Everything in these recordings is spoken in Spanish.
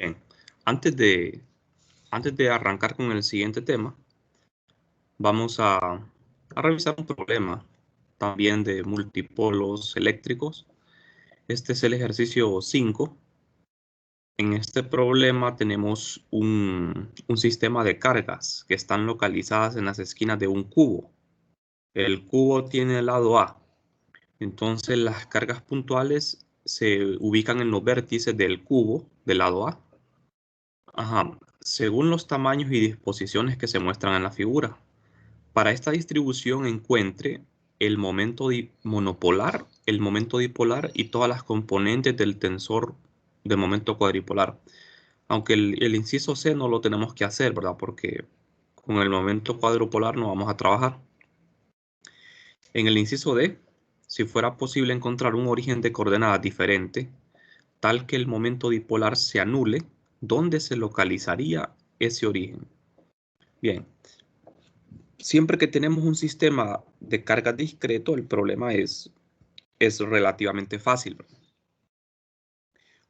Bien, antes de, antes de arrancar con el siguiente tema, vamos a revisar un problema también de multipolos eléctricos. Este es el ejercicio 5. En este problema tenemos un sistema de cargas que están localizadas en las esquinas de un cubo. El cubo tiene el lado A. Entonces las cargas puntuales se ubican en los vértices del cubo del lado A. Ajá, según los tamaños y disposiciones que se muestran en la figura. Para esta distribución encuentre el momento monopolar, el momento dipolar y todas las componentes del tensor de momento cuadripolar. Aunque el inciso C no lo tenemos que hacer, ¿verdad? Porque con el momento cuadripolar no vamos a trabajar. En el inciso D, si fuera posible encontrar un origen de coordenadas diferente, tal que el momento dipolar se anule, ¿dónde se localizaría ese origen? Bien, siempre que tenemos un sistema de carga discreto, el problema es relativamente fácil, ¿verdad?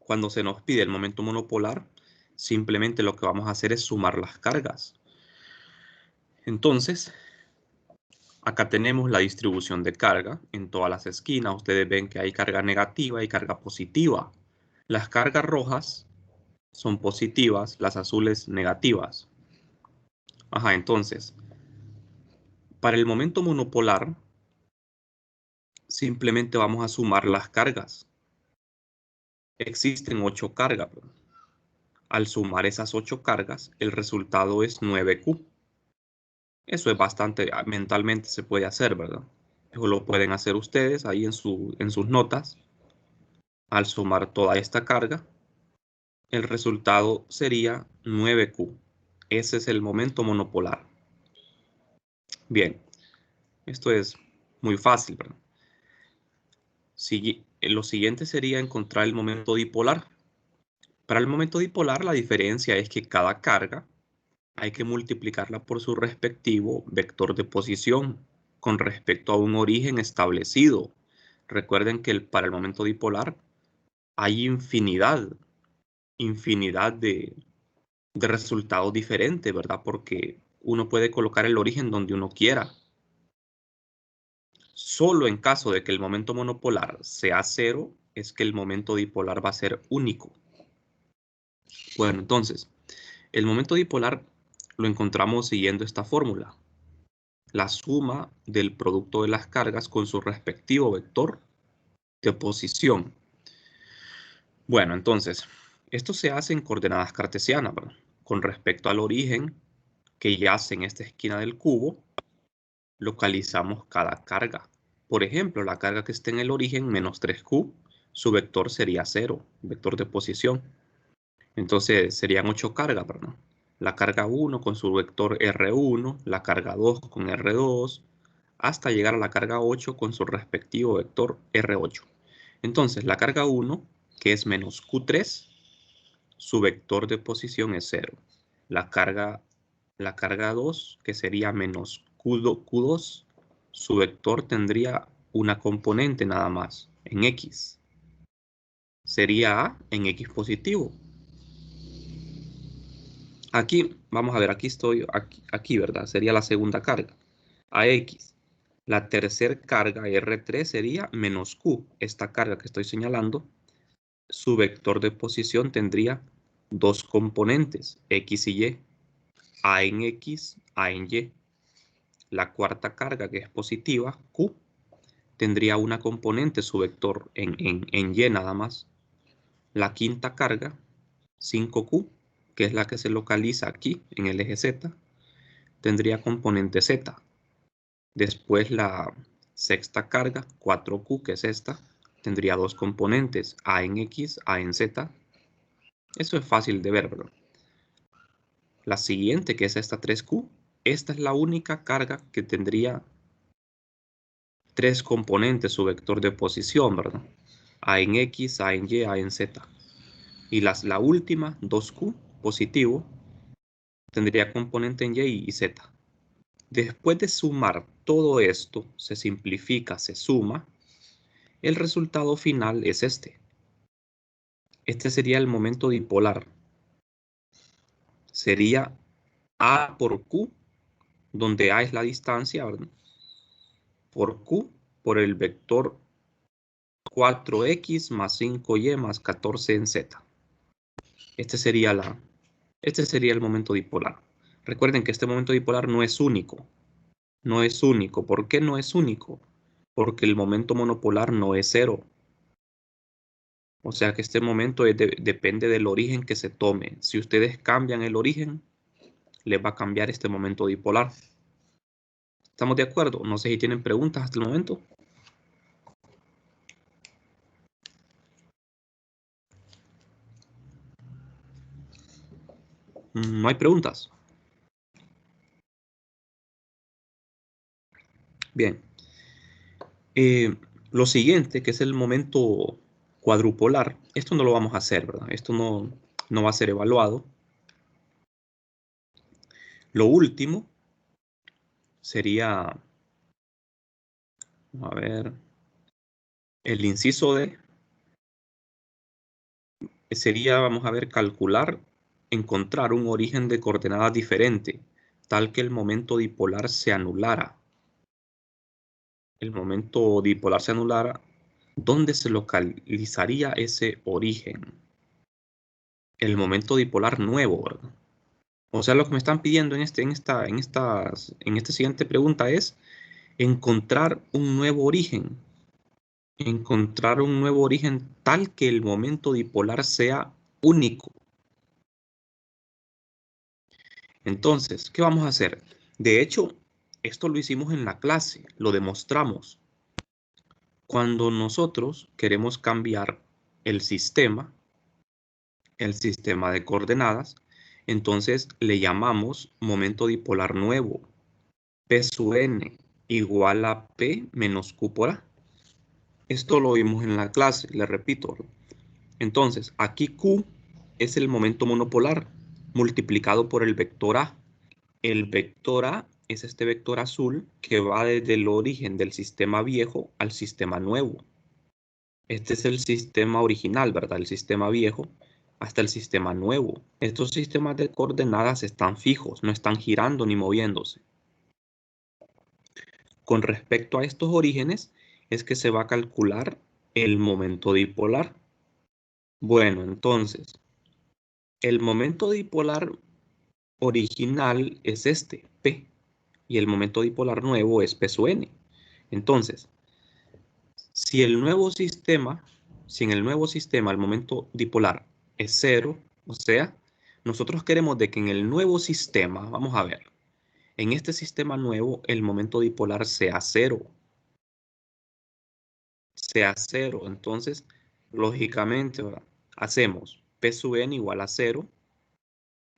Cuando se nos pide el momento monopolar, simplemente lo que vamos a hacer es sumar las cargas. Entonces, acá tenemos la distribución de carga en todas las esquinas. Ustedes ven que hay carga negativa y carga positiva. Las cargas rojas son positivas, las azules negativas. Ajá, entonces, para el momento monopolar, simplemente vamos a sumar las cargas. Existen 8 cargas. Al sumar esas 8 cargas, el resultado es 9Q. Eso es bastante, mentalmente se puede hacer, ¿verdad? Eso lo pueden hacer ustedes ahí en sus notas. Al sumar toda esta carga, el resultado sería 9Q. Ese es el momento monopolar. Bien, esto es muy fácil, ¿verdad? Lo siguiente sería encontrar el momento dipolar. Para el momento dipolar, la diferencia es que cada carga hay que multiplicarla por su respectivo vector de posición con respecto a un origen establecido. Recuerden que para el momento dipolar hay infinidad de resultados diferentes, ¿verdad? Porque uno puede colocar el origen donde uno quiera. Solo en caso de que el momento monopolar sea cero, es que el momento dipolar va a ser único. Bueno, entonces, el momento dipolar lo encontramos siguiendo esta fórmula. La suma del producto de las cargas con su respectivo vector de posición. Bueno, entonces, esto se hace en coordenadas cartesianas, ¿verdad? Con respecto al origen que yace en esta esquina del cubo, localizamos cada carga. Por ejemplo, la carga que esté en el origen, menos 3Q, su vector sería 0, vector de posición. Entonces, serían 8 cargas, ¿verdad? La carga 1 con su vector R1, la carga 2 con R2, hasta llegar a la carga 8 con su respectivo vector R8. Entonces, la carga 1, que es menos Q3, su vector de posición es 0. La carga 2, que sería menos Q2, su vector tendría una componente nada más, en X. Sería A en X positivo. Aquí, vamos a ver, aquí estoy, aquí, ¿verdad? Sería la segunda carga, AX. La tercera carga, R3, sería menos Q. Esta carga que estoy señalando, su vector de posición tendría dos componentes, X y Y. A en X, A en Y. La cuarta carga, que es positiva, Q, tendría una componente, su vector en Y nada más. La quinta carga, 5Q, que es la que se localiza aquí en el eje Z, tendría componente Z. Después la sexta carga, 4Q, que es esta, tendría dos componentes, A en X, A en Z. Eso es fácil de ver, ¿verdad? La siguiente, que es esta 3Q, esta es la única carga que tendría tres componentes, su vector de posición, ¿verdad? A en X, A en Y, A en Z. Y la última, 2Q, positivo, tendría componente en Y y Z. Después de sumar todo esto, se simplifica, se suma, el resultado final es este. Este sería el momento dipolar. sería A por Q, donde A es la distancia, ¿verdad? Por Q, por el vector 4x más 5y más 14 en z. Este sería el momento dipolar. Recuerden que este momento dipolar no es único. No es único. ¿Por qué no es único? Porque el momento monopolar no es cero. O sea que este momento depende del origen que se tome. Si ustedes cambian el origen, les va a cambiar este momento dipolar. ¿Estamos de acuerdo? No sé si tienen preguntas hasta el momento. No hay preguntas. Bien. Lo siguiente, que es el momento cuadrupolar, esto no lo vamos a hacer, ¿verdad? Esto no va a ser evaluado. Lo último sería, a ver, el inciso D sería, vamos a ver, calcular, encontrar un origen de coordenadas diferente, tal que el momento dipolar se anulara. El momento dipolar se anulara, ¿dónde se localizaría ese origen? El momento dipolar nuevo, ¿verdad? O sea, lo que me están pidiendo en esta siguiente pregunta es encontrar un nuevo origen. Encontrar un nuevo origen tal que el momento dipolar sea único. Entonces, ¿qué vamos a hacer? De hecho, esto lo hicimos en la clase, lo demostramos. Cuando nosotros queremos cambiar el sistema de coordenadas, entonces le llamamos momento dipolar nuevo. P sub n igual a P menos Q por A. Esto lo vimos en la clase, le repito. Entonces, aquí Q es el momento monopolar multiplicado por el vector A. El vector A es este vector azul que va desde el origen del sistema viejo al sistema nuevo. Este es el sistema original, ¿verdad? El sistema viejo hasta el sistema nuevo. Estos sistemas de coordenadas están fijos, no están girando ni moviéndose. Con respecto a estos orígenes, es que se va a calcular el momento dipolar. Bueno, entonces, el momento dipolar original es este, P, y el momento dipolar nuevo es P sub n. Entonces, si en el nuevo sistema el momento dipolar es cero, o sea, nosotros queremos de que en el nuevo sistema, vamos a ver, en este sistema nuevo el momento dipolar sea cero. Entonces, lógicamente, ¿verdad? Hacemos P sub n igual a 0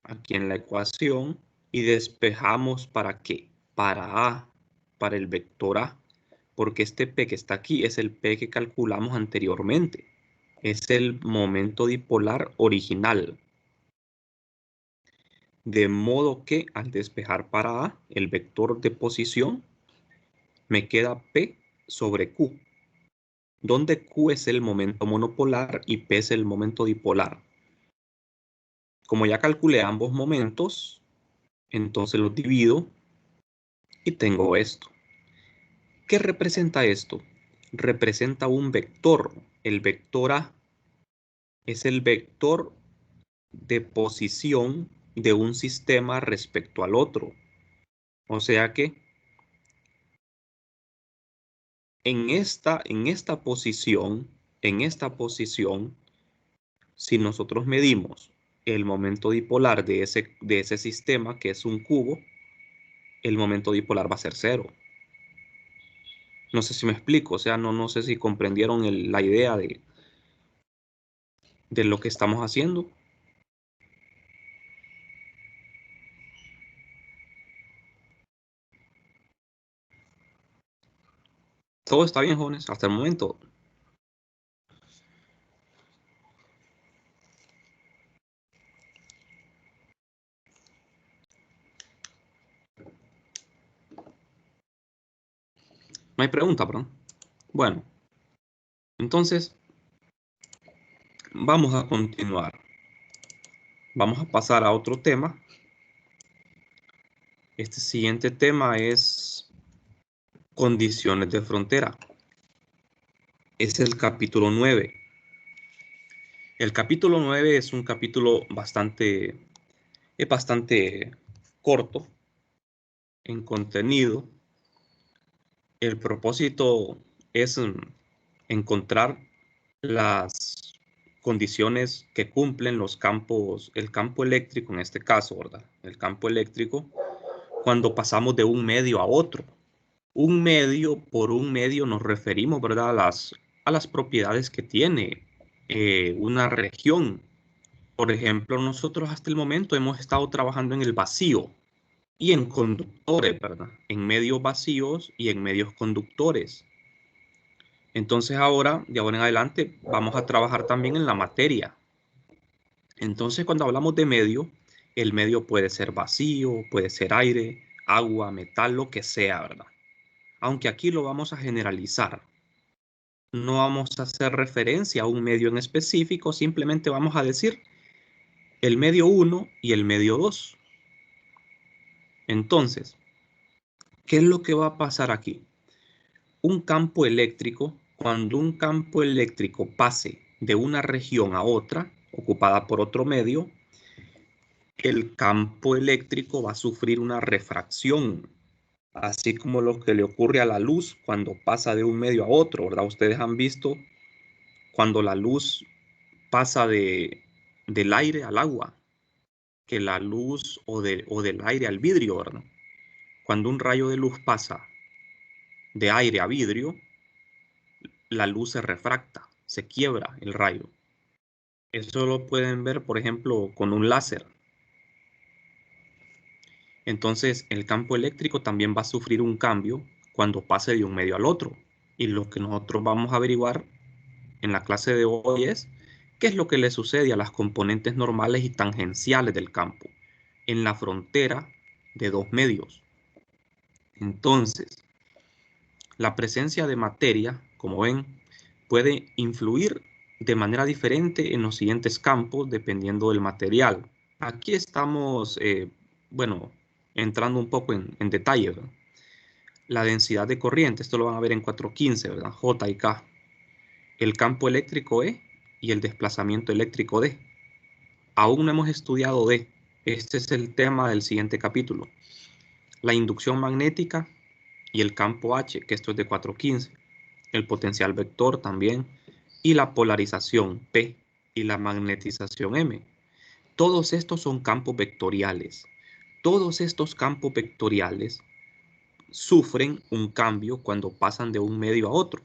aquí en la ecuación y despejamos ¿para qué? Para A, para el vector A, porque este P que está aquí es el P que calculamos anteriormente. Es el momento dipolar original. De modo que al despejar para A, el vector de posición, me queda P sobre Q, donde Q es el momento monopolar y P es el momento dipolar. Como ya calculé ambos momentos, entonces los divido y tengo esto. ¿Qué representa esto? Representa un vector. El vector A es el vector de posición de un sistema respecto al otro. O sea que en esta posición, si nosotros medimos el momento dipolar de ese sistema, que es un cubo, el momento dipolar va a ser cero. No sé si me explico, o sea, no sé si comprendieron la idea de lo que estamos haciendo. Todo está bien, jóvenes, hasta el momento. No hay pregunta, perdón. Bueno, entonces vamos a continuar. Vamos a pasar a otro tema. Este siguiente tema es condiciones de frontera. Es el capítulo 9. El capítulo 9 es un capítulo bastante corto en contenido. El propósito es encontrar las condiciones que cumplen los campos, el campo eléctrico en este caso, ¿verdad? El campo eléctrico cuando pasamos de un medio a otro. Un medio, por un medio nos referimos, ¿verdad? A las propiedades que tiene una región. Por ejemplo, nosotros hasta el momento hemos estado trabajando en el vacío y en conductores, ¿verdad? En medios vacíos y en medios conductores. Entonces ahora, de ahora en adelante, vamos a trabajar también en la materia. Entonces, cuando hablamos de medio, el medio puede ser vacío, puede ser aire, agua, metal, lo que sea, ¿verdad? Aunque aquí lo vamos a generalizar. No vamos a hacer referencia a un medio en específico, simplemente vamos a decir el medio 1 y el medio 2. Entonces, ¿qué es lo que va a pasar aquí? Un campo eléctrico, cuando un campo eléctrico pase de una región a otra, ocupada por otro medio, el campo eléctrico va a sufrir una refracción, así como lo que le ocurre a la luz cuando pasa de un medio a otro, ¿verdad? Ustedes han visto cuando la luz pasa del aire al agua, que la luz o del aire al vidrio, ¿verdad? Cuando un rayo de luz pasa de aire a vidrio, la luz se refracta, se quiebra el rayo. Eso lo pueden ver, por ejemplo, con un láser. Entonces, el campo eléctrico también va a sufrir un cambio cuando pase de un medio al otro. Y lo que nosotros vamos a averiguar en la clase de hoy es qué es lo que le sucede a las componentes normales y tangenciales del campo en la frontera de dos medios. Entonces, la presencia de materia, como ven, puede influir de manera diferente en los siguientes campos dependiendo del material. Aquí estamos, bueno, entrando un poco en detalle, ¿verdad? La densidad de corriente, esto lo van a ver en 415, ¿verdad? J y K. El campo eléctrico E y el desplazamiento eléctrico D. Aún no hemos estudiado D. Este es el tema del siguiente capítulo. La inducción magnética y el campo H, que esto es de 415. El potencial vector también. Y la polarización P y la magnetización M. Todos estos son campos vectoriales. Todos estos campos vectoriales sufren un cambio cuando pasan de un medio a otro.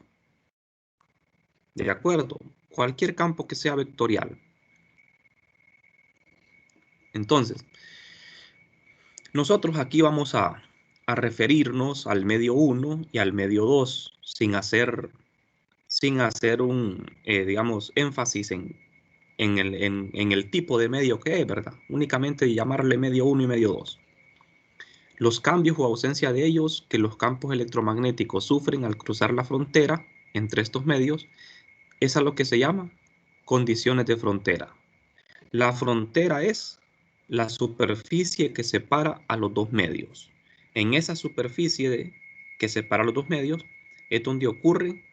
¿De acuerdo? Cualquier campo que sea vectorial. Entonces, nosotros aquí vamos a referirnos al medio 1 y al medio 2 sin hacer un, digamos, énfasis en el tipo de medio que es, ¿verdad? Únicamente llamarle medio 1 y medio 2. Los cambios o ausencia de ellos que los campos electromagnéticos sufren al cruzar la frontera entre estos medios es a lo que se llama condiciones de frontera. La frontera es la superficie que separa a los dos medios. En esa superficie que separa los dos medios es donde ocurre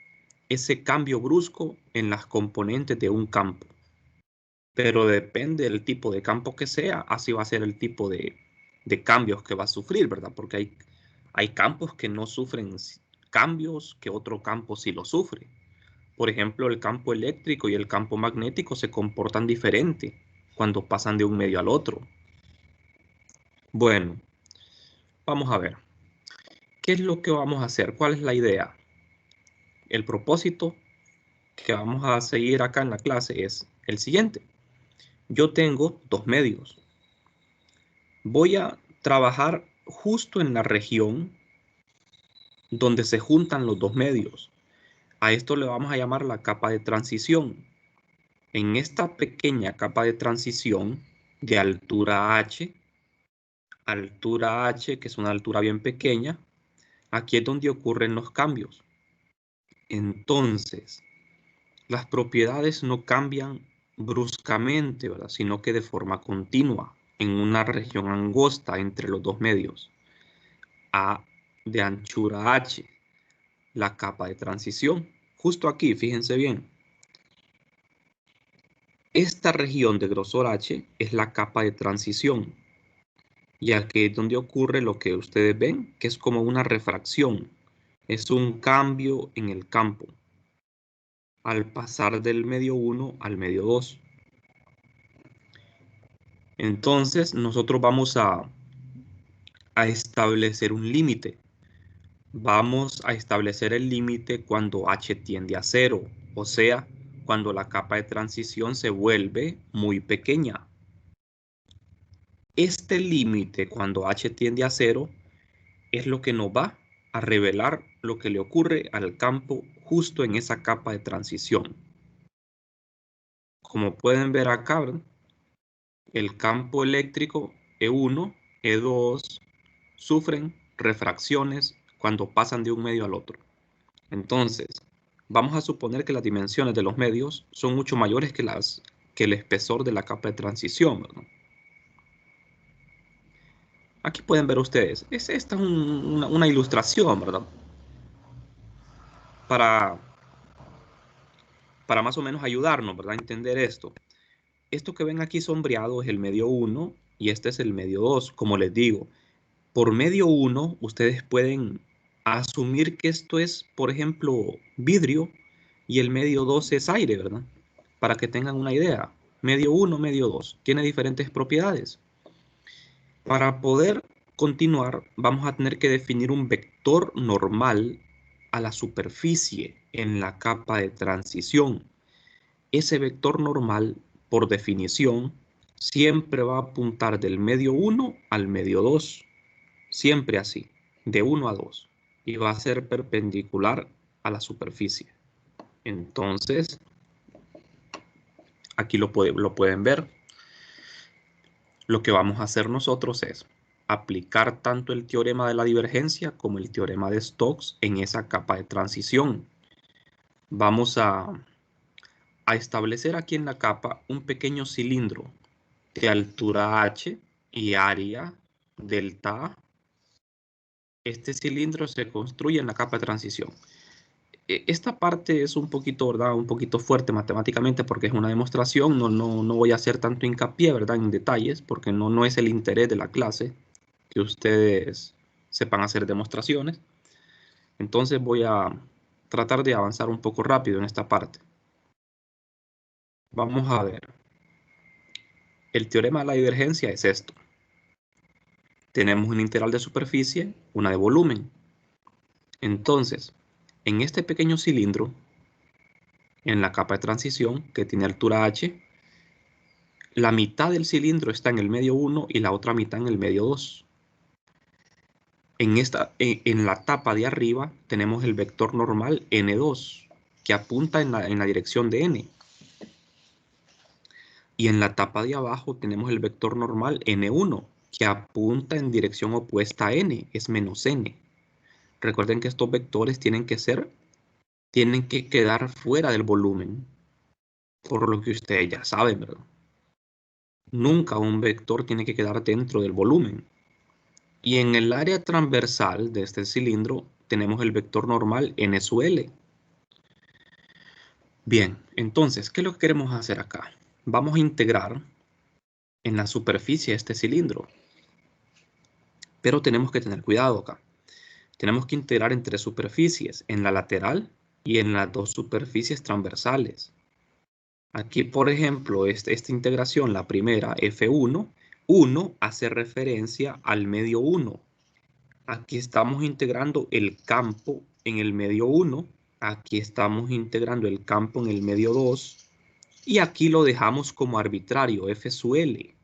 ese cambio brusco en las componentes de un campo. Pero depende del tipo de campo que sea, así va a ser el tipo de cambios que va a sufrir, ¿verdad? Porque hay campos que no sufren cambios que otro campo sí lo sufre. Por ejemplo, el campo eléctrico y el campo magnético se comportan diferente cuando pasan de un medio al otro. Bueno, vamos a ver. ¿Qué es lo que vamos a hacer? ¿Cuál es la idea? El propósito que vamos a seguir acá en la clase es el siguiente. Yo tengo dos medios. Voy a trabajar justo en la región donde se juntan los dos medios. A esto le vamos a llamar la capa de transición. En esta pequeña capa de transición de altura H, que es una altura bien pequeña, aquí es donde ocurren los cambios. Entonces, las propiedades no cambian bruscamente, ¿verdad? Sino que de forma continua, en una región angosta entre los dos medios. A de anchura H, la capa de transición. Justo aquí, fíjense bien. Esta región de grosor H es la capa de transición. Y aquí es donde ocurre lo que ustedes ven, que es como una refracción. Es un cambio en el campo al pasar del medio 1 al medio 2. Entonces, nosotros vamos a establecer un límite. Vamos a establecer el límite cuando H tiende a 0, o sea, cuando la capa de transición se vuelve muy pequeña. Este límite, cuando H tiende a 0, es lo que nos va a revelar lo que le ocurre al campo justo en esa capa de transición. Como pueden ver acá, ¿verdad? El campo eléctrico E1, E2 sufren refracciones cuando pasan de un medio al otro. Entonces, vamos a suponer que las dimensiones de los medios son mucho mayores que el espesor de la capa de transición, ¿verdad? Aquí pueden ver ustedes, esta es una ilustración, ¿verdad? Para más o menos ayudarnos, ¿verdad? A entender esto. Esto que ven aquí sombreado es el medio 1 y este es el medio 2. Como les digo, por medio 1 ustedes pueden asumir que esto es, por ejemplo, vidrio y el medio 2 es aire, ¿verdad? Para que tengan una idea. Medio 1, medio 2. Tiene diferentes propiedades. Para poder continuar, vamos a tener que definir un vector normal a la superficie en la capa de transición. Ese vector normal, por definición, siempre va a apuntar del medio 1 al medio 2. Siempre así, de 1 a 2. Y va a ser perpendicular a la superficie. Entonces, aquí lo pueden ver. Lo que vamos a hacer nosotros es aplicar tanto el teorema de la divergencia como el teorema de Stokes en esa capa de transición. Vamos a establecer aquí en la capa un pequeño cilindro de altura H y área delta A. Este cilindro se construye en la capa de transición. Esta parte es un poquito, ¿verdad? Un poquito fuerte matemáticamente porque es una demostración. No voy a hacer tanto hincapié, ¿verdad? En detalles porque no es el interés de la clase que ustedes sepan hacer demostraciones. Entonces voy a tratar de avanzar un poco rápido en esta parte. Vamos a ver. El teorema de la divergencia es esto. Tenemos una integral de superficie, una de volumen. Entonces, en este pequeño cilindro, en la capa de transición, que tiene altura h, la mitad del cilindro está en el medio 1 y la otra mitad en el medio 2. En la tapa de arriba tenemos el vector normal n2, que apunta en la dirección de n. Y en la tapa de abajo tenemos el vector normal n1, que apunta en dirección opuesta a n, es menos n. Recuerden que estos vectores tienen que quedar fuera del volumen, por lo que ustedes ya saben, ¿verdad? Nunca un vector tiene que quedar dentro del volumen. Y en el área transversal de este cilindro tenemos el vector normal n sub L. Bien, entonces, ¿qué es lo que queremos hacer acá? Vamos a integrar en la superficie de este cilindro. Pero tenemos que tener cuidado acá. Tenemos que integrar entre superficies, en la lateral y en las dos superficies transversales. Aquí, por ejemplo, esta integración, la primera, F1, 1 hace referencia al medio 1. Aquí estamos integrando el campo en el medio 1. Aquí estamos integrando el campo en el medio 2. Y aquí lo dejamos como arbitrario, F sub L,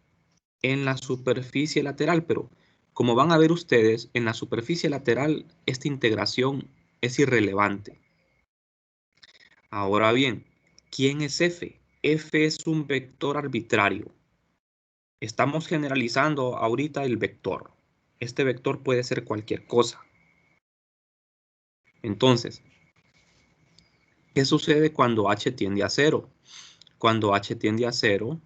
en la superficie lateral. Pero como van a ver ustedes, en la superficie lateral esta integración es irrelevante. Ahora bien, ¿quién es F? F es un vector arbitrario. Estamos generalizando ahorita el vector. Este vector puede ser cualquier cosa. Entonces, ¿qué sucede cuando h tiende a 0? Cuando h tiende a 0,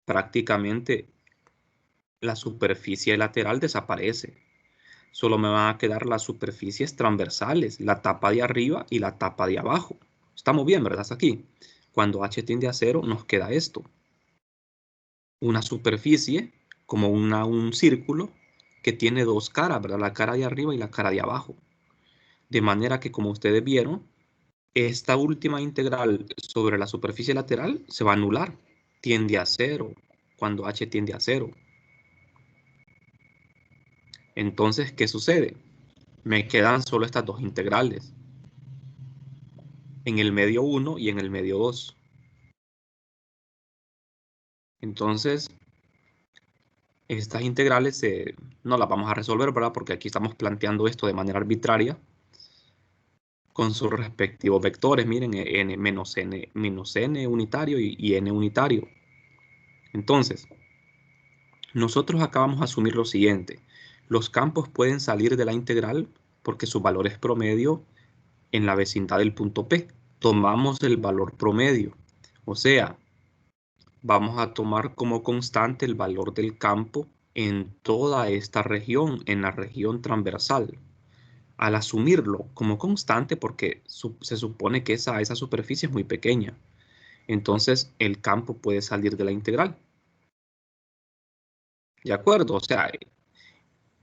prácticamente la superficie lateral desaparece. Solo me van a quedar las superficies transversales, la tapa de arriba y la tapa de abajo. Estamos bien, ¿verdad? Hasta aquí. Cuando h tiende a 0, nos queda esto. Una superficie, como un círculo, que tiene dos caras, ¿verdad? La cara de arriba y la cara de abajo. De manera que, como ustedes vieron, esta última integral sobre la superficie lateral se va a anular. Tiende a 0, cuando h tiende a 0. Entonces, ¿qué sucede? Me quedan solo estas dos integrales. En el medio 1 y en el medio 2. Entonces, estas integrales no las vamos a resolver, ¿verdad? Porque aquí estamos planteando esto de manera arbitraria con sus respectivos vectores. Miren, n menos n unitario y n unitario. Entonces, nosotros acá vamos a asumir lo siguiente. Los campos pueden salir de la integral porque su valor es promedio en la vecindad del punto P. Tomamos el valor promedio. O sea, vamos a tomar como constante el valor del campo en toda esta región, en la región transversal. Al asumirlo como constante, porque se supone que esa superficie es muy pequeña, entonces el campo puede salir de la integral. ¿De acuerdo? O sea,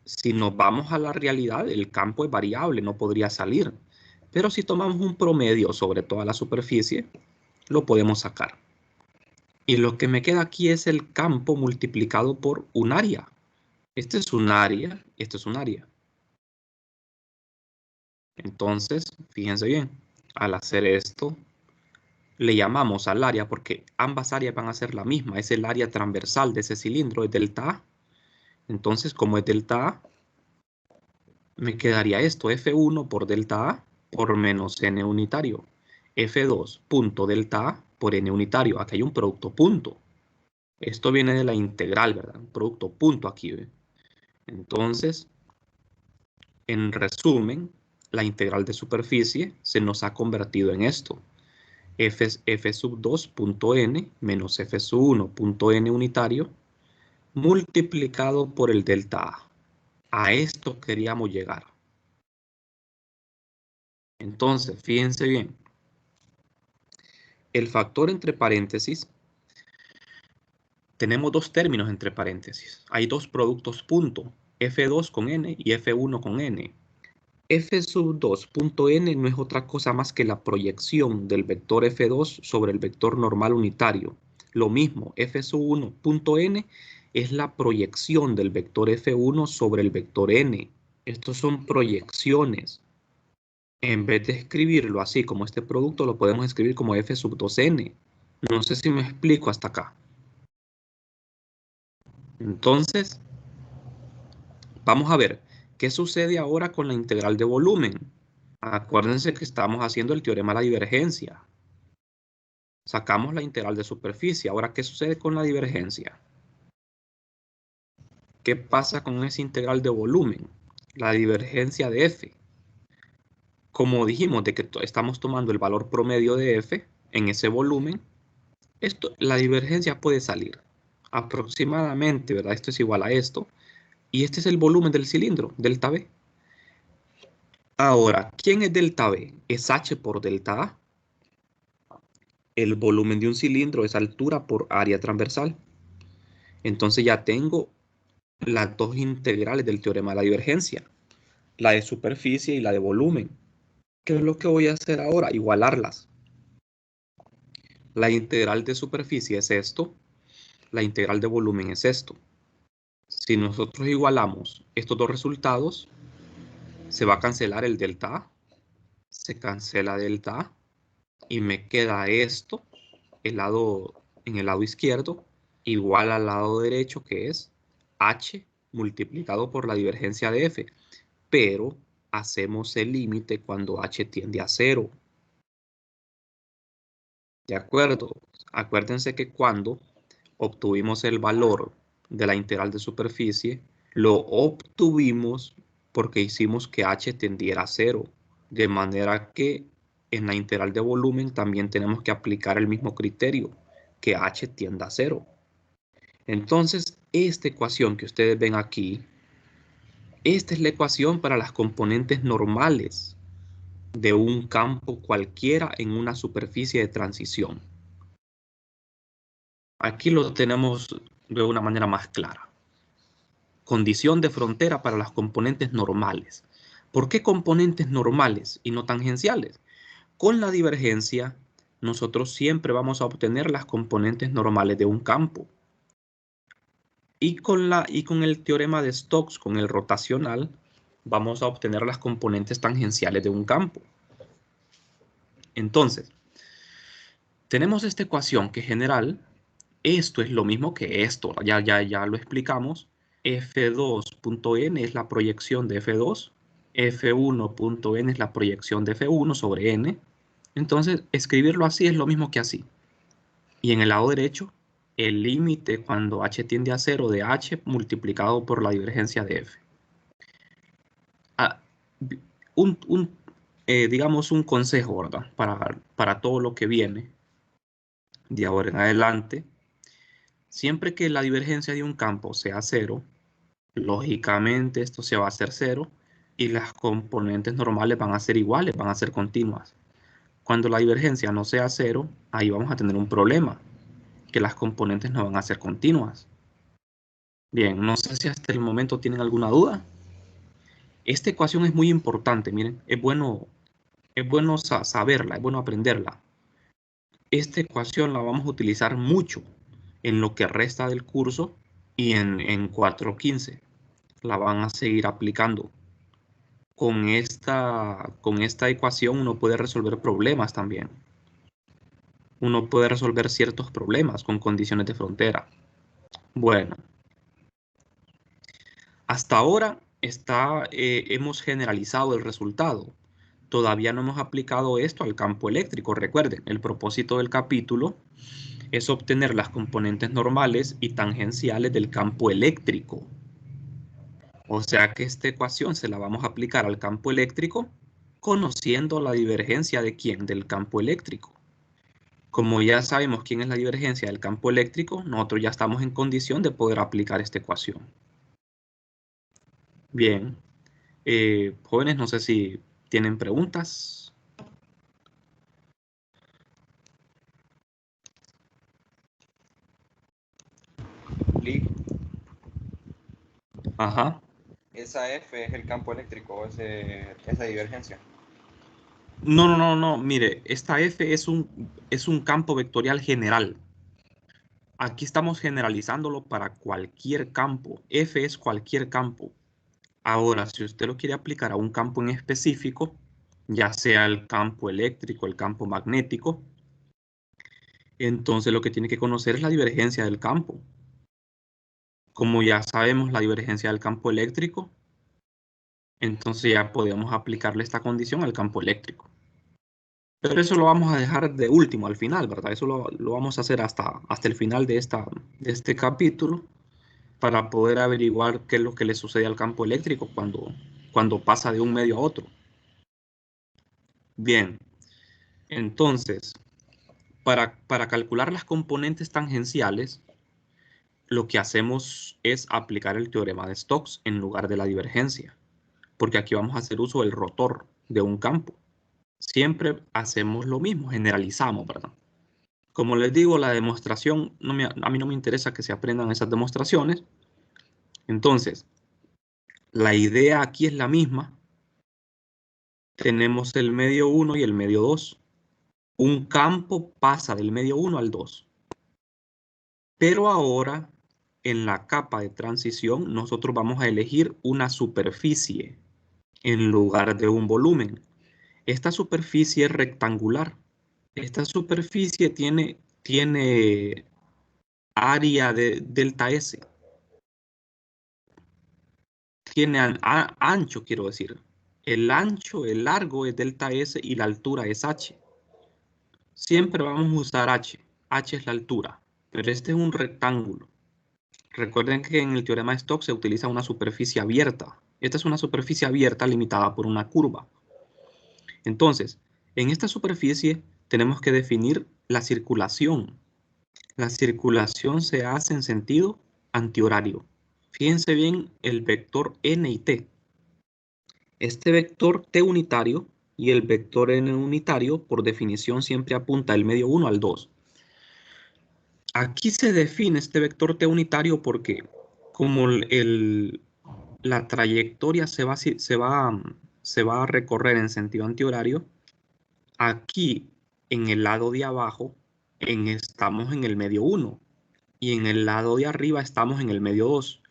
si nos vamos a la realidad, el campo es variable, no podría salir. Pero si tomamos un promedio sobre toda la superficie, lo podemos sacar. Y lo que me queda aquí es el campo multiplicado por un área. Este es un área, esto es un área. Entonces, fíjense bien, al hacer esto, le llamamos al área porque ambas áreas van a ser la misma. Es el área transversal de ese cilindro, es delta A. Entonces, como es delta A, me quedaría esto, F1 por delta A por menos n unitario. F2 punto delta A por n unitario. Aquí hay un producto punto. Esto viene de la integral, ¿verdad? Un producto punto aquí, ¿ve? Entonces, en resumen, la integral de superficie se nos ha convertido en esto. F sub 2 punto n menos F sub 1 punto n unitario multiplicado por el delta A. A esto queríamos llegar. Entonces, fíjense bien. El factor entre paréntesis, tenemos dos términos entre paréntesis. Hay dos productos punto, F2 con n y F1 con n. F sub 2 punto n no es otra cosa más que la proyección del vector F2 sobre el vector normal unitario. Lo mismo, F sub 1 punto n es la proyección del vector F1 sobre el vector n. Estos son proyecciones. En vez de escribirlo así como este producto, lo podemos escribir como F sub 2n. No sé si me explico hasta acá. Entonces, vamos a ver qué sucede ahora con la integral de volumen. Acuérdense que estamos haciendo el teorema de la divergencia. Sacamos la integral de superficie. Ahora, ¿qué sucede con la divergencia? ¿Qué pasa con esa integral de volumen? La divergencia de f. Como dijimos de que estamos tomando el valor promedio de f en ese volumen, la divergencia puede salir aproximadamente, ¿verdad? Esto es igual a esto. Y este es el volumen del cilindro, delta B. Ahora, ¿quién es delta B? Es h por delta A. El volumen de un cilindro es altura por área transversal. Entonces ya tengo las dos integrales del teorema de la divergencia, la de superficie y la de volumen. ¿Qué es lo que voy a hacer ahora? Igualarlas. La integral de superficie es esto, la integral de volumen es esto. Si nosotros igualamos estos dos resultados, se va a cancelar el delta A, se cancela delta A y me queda esto, en el lado izquierdo, igual al lado derecho, que es h multiplicado por la divergencia de f, pero hacemos el límite cuando h tiende a 0. ¿De acuerdo? Acuérdense que cuando obtuvimos el valor de la integral de superficie, lo obtuvimos porque hicimos que h tendiera a 0, de manera que en la integral de volumen también tenemos que aplicar el mismo criterio, que h tienda a 0. Entonces, esta ecuación que ustedes ven aquí, esta es la ecuación para las componentes normales de un campo cualquiera en una superficie de transición. Aquí lo tenemos de una manera más clara. Condición de frontera para las componentes normales. ¿Por qué componentes normales y no tangenciales? Con la divergencia, nosotros siempre vamos a obtener las componentes normales de un campo. Y con el teorema de Stokes, con el rotacional, vamos a obtener las componentes tangenciales de un campo. Entonces, tenemos esta ecuación que general, esto es lo mismo que esto, ya lo explicamos. F2.n es la proyección de F2, F1.n es la proyección de F1 sobre n. Entonces, escribirlo así es lo mismo que así. Y en el lado derecho, el límite cuando h tiende a 0 de h multiplicado por la divergencia de f. Digamos un consejo, ¿verdad? Para todo lo que viene de ahora en adelante. Siempre que la divergencia de un campo sea 0, lógicamente esto se va a hacer 0 y las componentes normales van a ser iguales, van a ser continuas. Cuando la divergencia no sea 0, ahí vamos a tener un problema, que las componentes no van a ser continuas. Bien, no sé si hasta el momento tienen alguna duda. Esta ecuación es muy importante, miren, es bueno saberla, es bueno aprenderla. Esta ecuación la vamos a utilizar mucho en lo que resta del curso y en 4.15. La van a seguir aplicando. Con esta ecuación uno puede resolver problemas también. Uno puede resolver ciertos problemas con condiciones de frontera. Bueno, hasta ahora hemos generalizado el resultado. Todavía no hemos aplicado esto al campo eléctrico. Recuerden, el propósito del capítulo es obtener las componentes normales y tangenciales del campo eléctrico. O sea que esta ecuación se la vamos a aplicar al campo eléctrico conociendo la divergencia de ¿quién? Del campo eléctrico. Como ya sabemos quién es la divergencia del campo eléctrico, nosotros ya estamos en condición de poder aplicar esta ecuación. Bien. Jóvenes, no sé si tienen preguntas. Lee, Ajá. esa F es el campo eléctrico, esa divergencia. No. Mire, esta F es un campo vectorial general. Aquí estamos generalizándolo para cualquier campo. F es cualquier campo. Ahora, si usted lo quiere aplicar a un campo en específico, ya sea el campo eléctrico, el campo magnético, entonces lo que tiene que conocer es la divergencia del campo. Como ya sabemos la divergencia del campo eléctrico, entonces ya podemos aplicarle esta condición al campo eléctrico. Pero eso lo vamos a dejar de último, al final, ¿verdad? Eso lo vamos a hacer hasta el final de este capítulo para poder averiguar qué es lo que le sucede al campo eléctrico cuando pasa de un medio a otro. Bien, entonces, para calcular las componentes tangenciales, lo que hacemos es aplicar el teorema de Stokes en lugar de la divergencia, porque aquí vamos a hacer uso del rotor de un campo. Siempre hacemos lo mismo, generalizamos, ¿verdad? Como les digo, la demostración, a mí no me interesa que se aprendan esas demostraciones. Entonces, la idea aquí es la misma. Tenemos el medio 1 y el medio 2. Un campo pasa del medio 1 al 2. Pero ahora, en la capa de transición, nosotros vamos a elegir una superficie en lugar de un volumen. Esta superficie es rectangular. Esta superficie tiene área de delta S. Tiene ancho, quiero decir. El ancho, el largo es delta S y la altura es H. Siempre vamos a usar H. H es la altura, pero este es un rectángulo. Recuerden que en el teorema de Stokes se utiliza una superficie abierta. Esta es una superficie abierta limitada por una curva. Entonces, En esta superficie tenemos que definir la circulación. La circulación se hace en sentido antihorario. Fíjense bien el vector n y t. Este vector t unitario y el vector n unitario, por definición, siempre apunta del medio 1 al 2. Aquí se define este vector t unitario porque como la trayectoria se va a recorrer en sentido antihorario, aquí en el lado de abajo estamos en el medio 1 y en el lado de arriba estamos en el medio 2.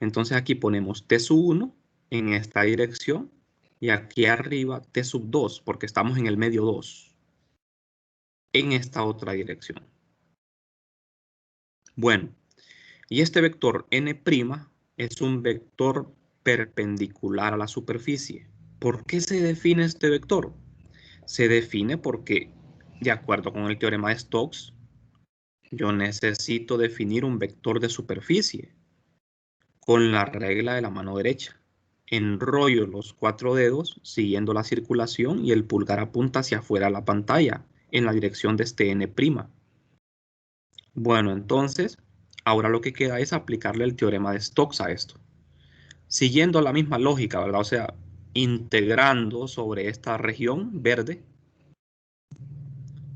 Entonces aquí ponemos t sub 1 en esta dirección y aquí arriba t sub 2 porque estamos en el medio 2 en esta otra dirección. Bueno, y este vector n' es un vector perpendicular a la superficie. ¿Por qué se define este vector? Se define porque, de acuerdo con el teorema de Stokes, yo necesito definir un vector de superficie con la regla de la mano derecha. Enrollo los 4 dedos siguiendo la circulación y el pulgar apunta hacia afuera de la pantalla en la dirección de este n'. Bueno, entonces, ahora lo que queda es aplicarle el teorema de Stokes a esto. Siguiendo la misma lógica, ¿verdad? O sea, integrando sobre esta región verde,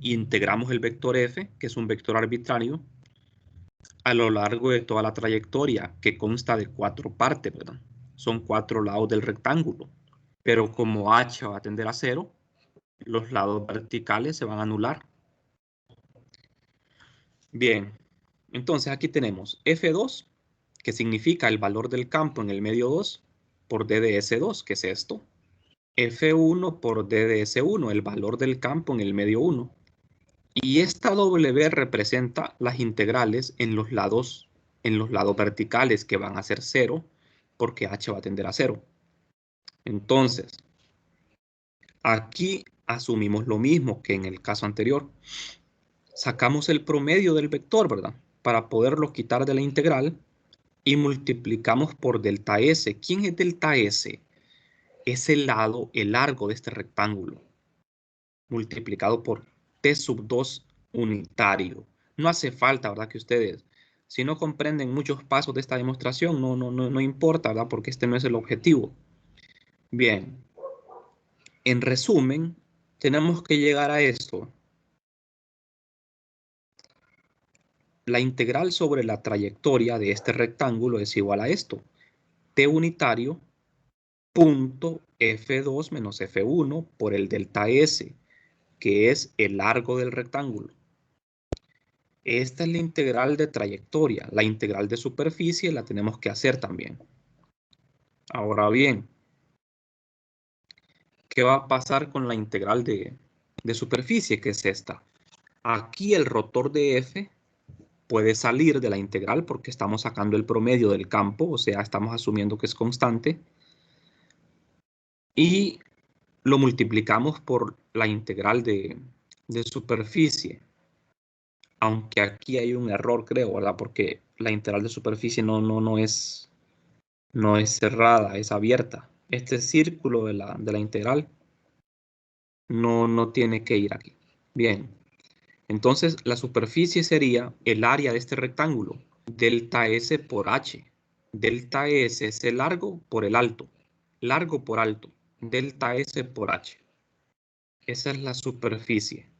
integramos el vector f, que es un vector arbitrario, a lo largo de toda la trayectoria, que consta de 4 partes, ¿verdad? Son 4 lados del rectángulo. Pero como h va a tender a 0, los lados verticales se van a anular. Bien, entonces aquí tenemos F2, que significa el valor del campo en el medio 2, por D de S2, que es esto. F1 por D de S1, el valor del campo en el medio 1. Y esta W representa las integrales en los lados verticales, que van a ser 0, porque h va a tender a 0. Entonces, aquí asumimos lo mismo que en el caso anterior. Sacamos el promedio del vector, ¿verdad? Para poderlo quitar de la integral y multiplicamos por delta S. ¿Quién es delta S? Es el largo de este rectángulo, multiplicado por t sub 2 unitario. No hace falta, ¿verdad? Que ustedes, si no comprenden muchos pasos de esta demostración, no importa, ¿verdad? Porque este no es el objetivo. Bien. En resumen, tenemos que llegar a esto. La integral sobre la trayectoria de este rectángulo es igual a esto. T unitario punto F2 menos F1 por el delta S, que es el largo del rectángulo. Esta es la integral de trayectoria. La integral de superficie la tenemos que hacer también. Ahora bien, ¿qué va a pasar con la integral de superficie, que es esta? Aquí el rotor de F puede salir de la integral porque estamos sacando el promedio del campo, o sea, estamos asumiendo que es constante. Y lo multiplicamos por la integral de superficie. Aunque aquí hay un error, creo, ¿verdad? Porque la integral de superficie no es cerrada, es abierta. Este círculo de la integral no tiene que ir aquí. Bien. Entonces, la superficie sería el área de este rectángulo, delta S por H. Delta S es el largo por el alto. Largo por alto. Delta S por H. Esa es la superficie.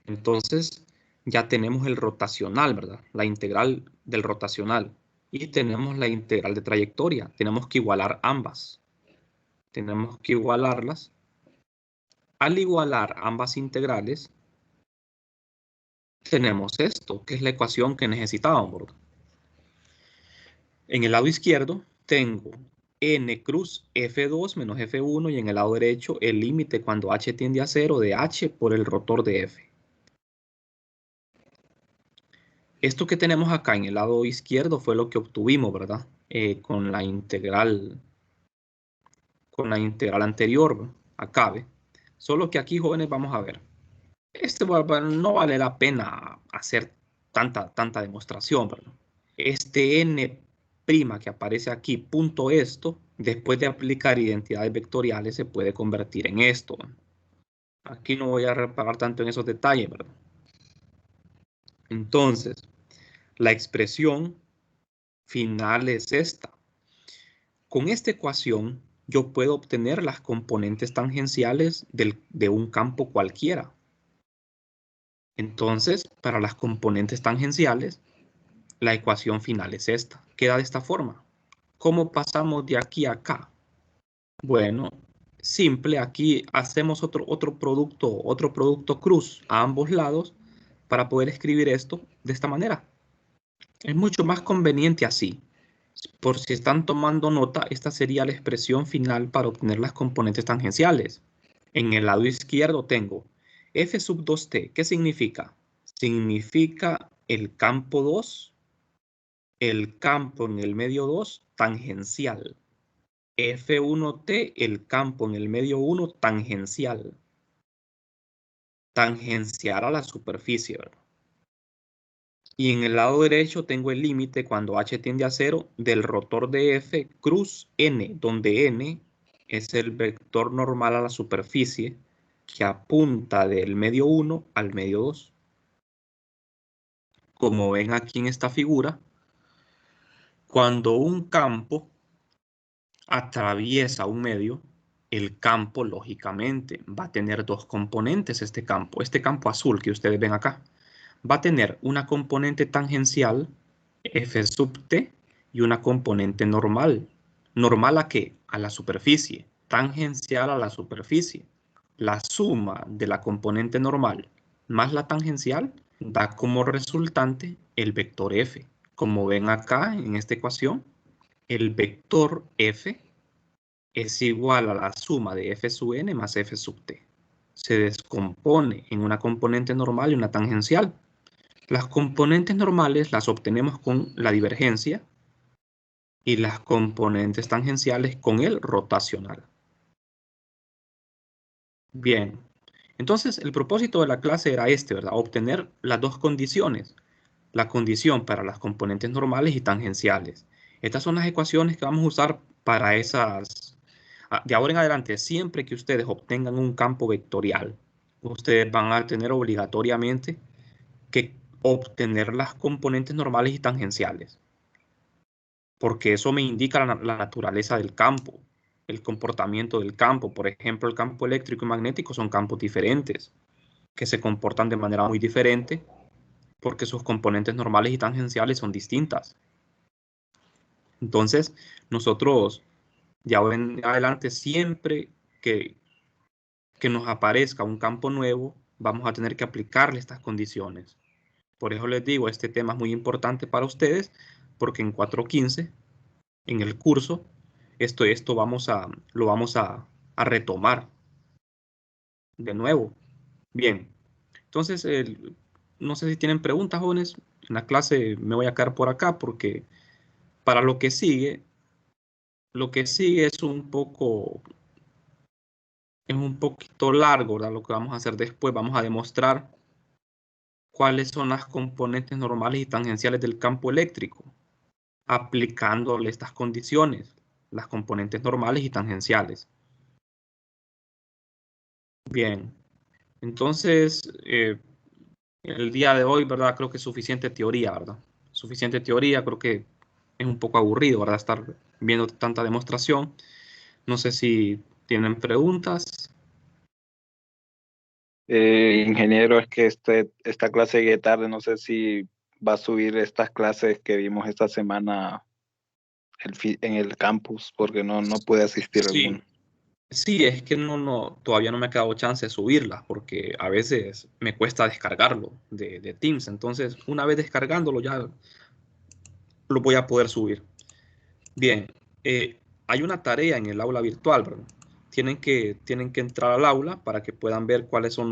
Entonces, ya tenemos el rotacional, ¿verdad? La integral del rotacional. Y tenemos la integral de trayectoria. Tenemos que igualar ambas. Tenemos que igualarlas. Al igualar ambas integrales, tenemos esto, que es la ecuación que necesitábamos, ¿verdad? En el lado izquierdo tengo n cruz F2 menos F1 y en el lado derecho el límite cuando h tiende a 0 de h por el rotor de F. Esto que tenemos acá en el lado izquierdo fue lo que obtuvimos, ¿verdad? Con la integral anterior, acá, ¿ve? Solo que aquí, jóvenes, vamos a ver. No vale la pena hacer tanta demostración, ¿verdad? Este n' que aparece aquí, punto esto, después de aplicar identidades vectoriales, se puede convertir en esto. Aquí no voy a reparar tanto en esos detalles, ¿verdad? Entonces, la expresión final es esta. Con esta ecuación, yo puedo obtener las componentes tangenciales de un campo cualquiera. Entonces, para las componentes tangenciales, la ecuación final es esta. Queda de esta forma. ¿Cómo pasamos de aquí a acá? Bueno, simple. Aquí hacemos otro producto cruz a ambos lados para poder escribir esto de esta manera. Es mucho más conveniente así. Por si están tomando nota, esta sería la expresión final para obtener las componentes tangenciales. En el lado izquierdo tengo f sub 2t. ¿Qué significa? Significa el campo 2, el campo en el medio 2, tangencial. F1t, el campo en el medio 1, tangencial. Tangenciar a la superficie, ¿verdad? Y en el lado derecho tengo el límite cuando h tiende a 0 del rotor de F cruz n, donde n es el vector normal a la superficie que apunta del medio 1 al medio 2. Como ven aquí en esta figura, cuando un campo atraviesa un medio, el campo lógicamente va a tener dos componentes. Este campo azul que ustedes ven acá, va a tener una componente tangencial, F sub t, y una componente normal. ¿Normal a qué? A la superficie. Tangencial a la superficie. La suma de la componente normal más la tangencial da como resultante el vector F. Como ven acá en esta ecuación, el vector F es igual a la suma de F sub n más F sub t. Se descompone en una componente normal y una tangencial. Las componentes normales las obtenemos con la divergencia y las componentes tangenciales con el rotacional. Bien, entonces el propósito de la clase era este, ¿verdad? Obtener las dos condiciones. La condición para las componentes normales y tangenciales. Estas son las ecuaciones que vamos a usar para esas. De ahora en adelante, siempre que ustedes obtengan un campo vectorial, ustedes van a tener obligatoriamente que obtener las componentes normales y tangenciales, porque eso me indica la naturaleza del campo, el comportamiento del campo. Por ejemplo, el campo eléctrico y magnético son campos diferentes, que se comportan de manera muy diferente, porque sus componentes normales y tangenciales son distintas. Entonces, nosotros, de ahora en adelante, siempre que nos aparezca un campo nuevo, vamos a tener que aplicarle estas condiciones. Por eso les digo, este tema es muy importante para ustedes, porque en 4.15, en el curso, esto lo vamos a retomar de nuevo. Bien, entonces, no sé si tienen preguntas, jóvenes. En la clase me voy a quedar por acá porque para lo que sigue es un poquito largo, ¿verdad? Lo que vamos a hacer después, vamos a demostrar cuáles son las componentes normales y tangenciales del campo eléctrico, aplicándole estas condiciones, las componentes normales y tangenciales. Bien, entonces, el día de hoy, ¿verdad? Creo que es suficiente teoría, ¿verdad? Suficiente teoría, creo que es un poco aburrido, ¿verdad? Estar viendo tanta demostración. No sé si tienen preguntas. Ingeniero, es que esta clase llegué tarde, no sé si va a subir estas clases que vimos esta semana en el campus, porque no pude asistir a alguno. Sí, sí, es que todavía no me ha quedado chance de subirlas, porque a veces me cuesta descargarlo de Teams. Entonces, una vez descargándolo ya lo voy a poder subir. Bien, hay una tarea en el aula virtual, ¿verdad? Tienen que entrar al aula para que puedan ver cuáles son